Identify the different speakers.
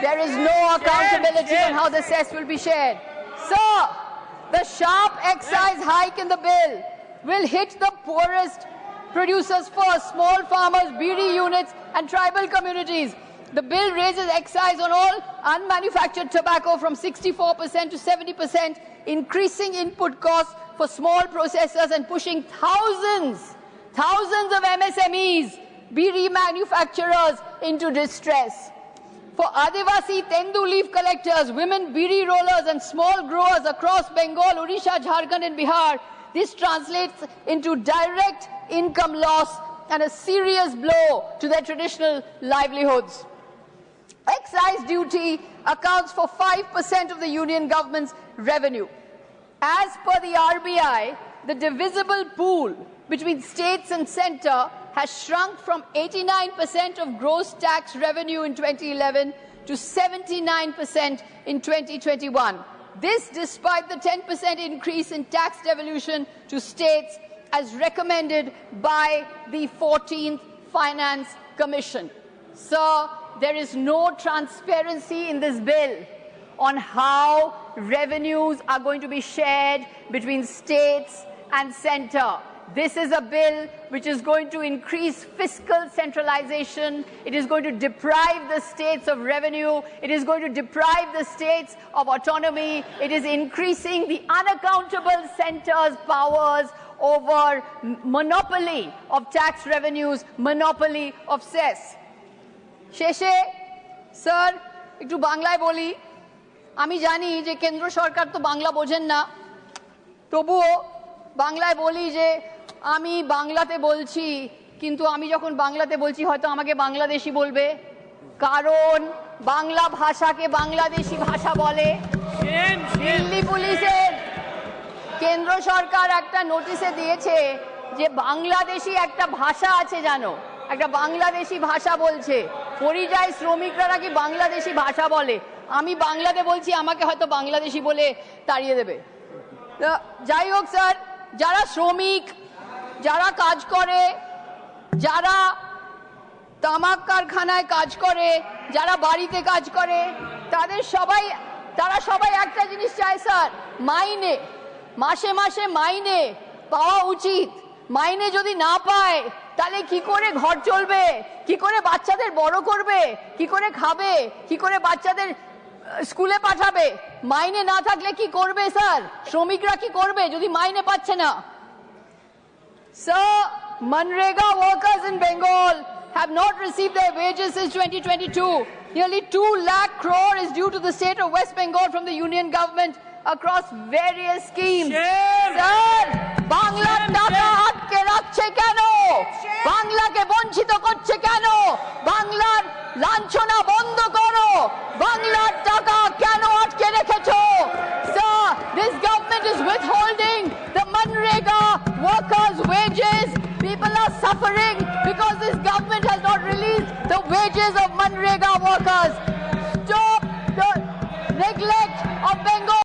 Speaker 1: There is no accountability on how the cess will be shared. Sir, the sharp excise hike in the bill will hit the poorest producers first, small farmers, BD units and tribal communities. The bill raises excise on all unmanufactured tobacco from 64% to 70%, increasing input costs for small processors and pushing thousands of MSMEs, BD manufacturers into distress. For Adivasi Tendu leaf collectors, women BD rollers and small growers across Bengal, Odisha, Jharkhand and Bihar, this translates into direct income loss and a serious blow to their traditional livelihoods. Excise duty accounts for 5% of the union government's revenue. As per the RBI, the divisible pool between states and centre has shrunk from 89% of gross tax revenue in 2011 to 79% in 2021. This despite the 10% increase in tax devolution to states as recommended by the 14th Finance Commission. Sir, there is no transparency in this bill on how revenues are going to be shared between states and centre. This is a bill which is going to increase fiscal centralization. It is going to deprive the states of revenue. It is going to deprive the states of autonomy. It is increasing the unaccountable centre's powers over monopoly of tax revenues, monopoly of cess. শেষে sir একটু বাংলায় বলি আমি জানি যে কেন্দ্র সরকার তো বাংলা বোঝেন না তবুও বাংলায় বলি যে আমি বাংলাতে বলছি কিন্তু আমি যখন বাংলাতে বলছি হয়তো আমাকে বাংলাদেশি বলবে কারণ বাংলা ভাষাকে বাংলাদেশি ভাষা বলে দিল্লি পুলিশের কেন্দ্র সরকার একটা নোটিশে দিয়েছে যে বাংলাদেশি একটা ভাষা আছে জানো একটা বাংলাদেশি ভাষা বলছে পরিযায়ী শ্রমিকরা নাকি বাংলাদেশি ভাষা বলে আমি বাংলাতে বলছি আমাকে হয়তো বাংলাদেশি বলে তাড়িয়ে দেবে যাই হোক স্যার যারা শ্রমিক যারা কাজ করে যারা তামাক কারখানায় কাজ করে যারা বাড়িতে কাজ করে তারা সবাই একটা জিনিস চায় স্যার মাইনে মাসে মাসে মাইনে পাওয়া উচিত মাইনে যদি না পায় তাহলে কি করে ঘর চলবে কি করে বাচ্চাদের বড় করবে কি করে খাবে কি করে বাচ্চাদের স্কুলে পাঠাবে মাইনে না থাকলে কি করবে স্যার শ্রমিকরা কি করবে যদি মাইনে পাচ্ছে না Sir, Manrega workers in Bengal have not received their wages since 2022. Nearly 2 lakh crore is due to the state of West Bengal from the union government across various schemes. Sir, Bangla taka atke rakhche keno? Bangla ke bonchito korche keno? Banglar lanchona bondo koro? Banglar taka keno atke rekhecho? Sir, this government is withholding the Manrega workers' wages. People are suffering because this government has not released the wages of Manrega workers. Stop the neglect of Bengal.